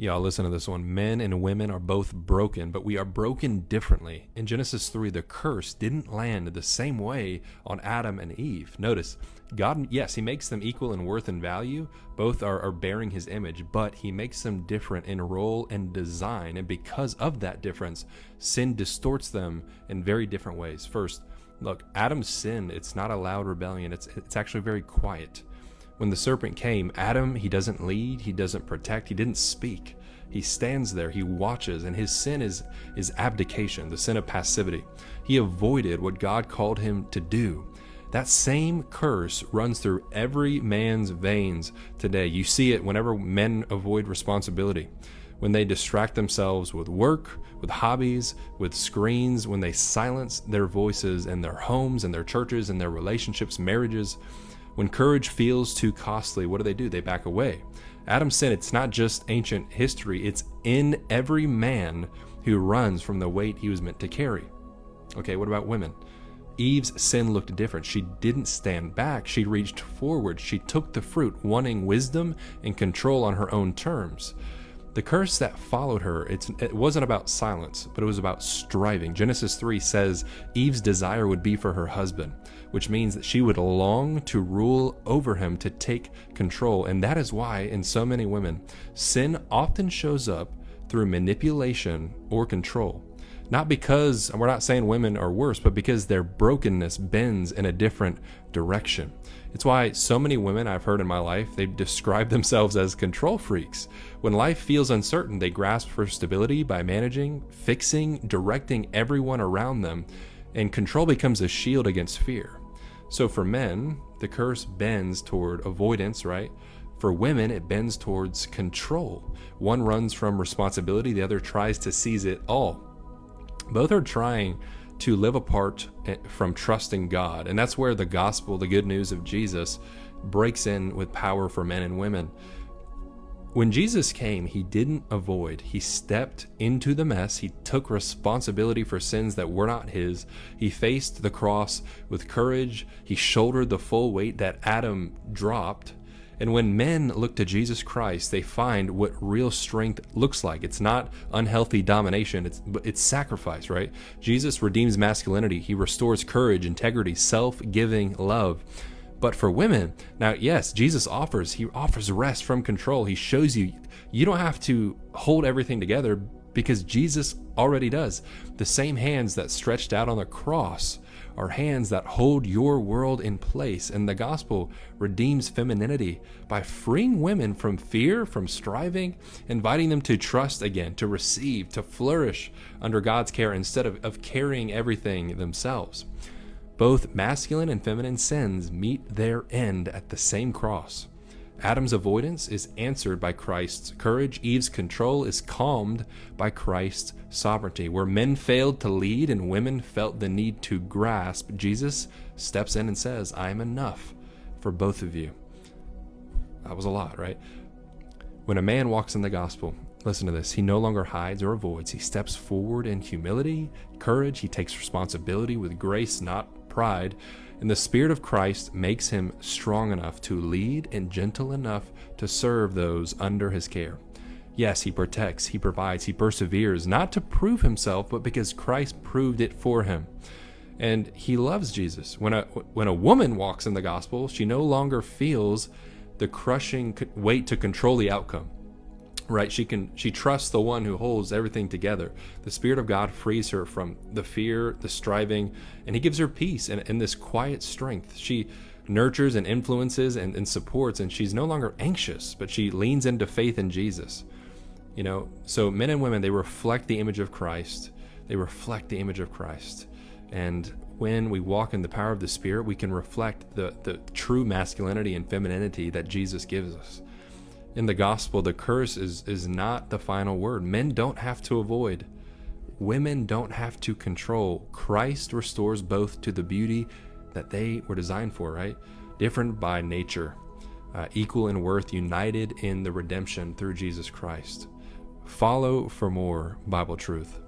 Y'all listen to this one. Men and women are both broken, but we are broken differently. In Genesis 3, the curse didn't land the same way on Adam and Eve. Notice, God, yes, he makes them equal in worth and value. Both are bearing his image, but he makes them different in role and design. And because of that difference, sin distorts them in very different ways. First, look, Adam's sin, it's not a loud rebellion. It's actually very quiet. When the serpent came, Adam, he doesn't lead, he doesn't protect, he didn't speak. He stands there, he watches, and his sin is abdication, the sin of passivity. He avoided what God called him to do. That same curse runs through every man's veins today. You see it whenever men avoid responsibility, when they distract themselves with work, with hobbies, with screens, when they silence their voices in their homes and their churches and their relationships, marriages. When courage feels too costly, what do? They back away. Adam's sin, it's not just ancient history, it's in every man who runs from the weight he was meant to carry. Okay, what about women? Eve's sin looked different. She didn't stand back, she reached forward. She took the fruit, wanting wisdom and control on her own terms. The curse that followed her, it wasn't about silence, but it was about striving. Genesis 3 says Eve's desire would be for her husband, which means that she would long to rule over him, to take control. And that is why, in so many women, sin often shows up through manipulation or control. Not because, and we're not saying women are worse, but because their brokenness bends in a different direction. It's why so many women I've heard in my life, they describe themselves as control freaks. When life feels uncertain, they grasp for stability by managing, fixing, directing everyone around them, and control becomes a shield against fear. So for men, the curse bends toward avoidance, right? For women, it bends towards control. One runs from responsibility, the other tries to seize it all. Both are trying to live apart from trusting God. And that's where the gospel, the good news of Jesus, breaks in with power for men and women. When Jesus came, he didn't avoid. He stepped into the mess. He took responsibility for sins that were not his. He faced the cross with courage. He shouldered the full weight that Adam dropped. And when men look to Jesus Christ, they find what real strength looks like. It's not unhealthy domination, it's sacrifice, right? Jesus redeems masculinity. He restores courage, integrity, self-giving love. But for women, now yes, Jesus offers rest from control. He shows you don't have to hold everything together, because Jesus already does. The same hands that stretched out on the cross are hands that hold your world in place. And the gospel redeems femininity by freeing women from fear, from striving, inviting them to trust again, to receive, to flourish under God's care instead of carrying everything themselves. Both masculine and feminine sins meet their end at the same cross. Adam's avoidance is answered by Christ's courage. Eve's control is calmed by Christ's sovereignty. Where men failed to lead and women felt the need to grasp, Jesus steps in and says, I am enough for both of you. That was a lot, right? When a man walks in the gospel, listen to this, he no longer hides or avoids. He steps forward in humility, courage. He takes responsibility with grace, not pride. And the Spirit of Christ makes him strong enough to lead and gentle enough to serve those under his care. Yes, he protects, he provides, he perseveres, not to prove himself, but because Christ proved it for him. And he loves Jesus. When a woman walks in the gospel, she no longer feels the crushing weight to control the outcome. Right? She trusts the one who holds everything together. The Spirit of God frees her from the fear, the striving, and he gives her peace and this quiet strength. She nurtures and influences and supports, and she's no longer anxious, but she leans into faith in Jesus. You know, so men and women, they reflect the image of Christ. They reflect the image of Christ. And when we walk in the power of the Spirit, we can reflect the true masculinity and femininity that Jesus gives us. In the gospel, the curse is not the final word. Men don't have to avoid. Women don't have to control. Christ restores both to the beauty that they were designed for, right? Different by nature, equal in worth, united in the redemption through Jesus Christ. Follow for more Bible truth.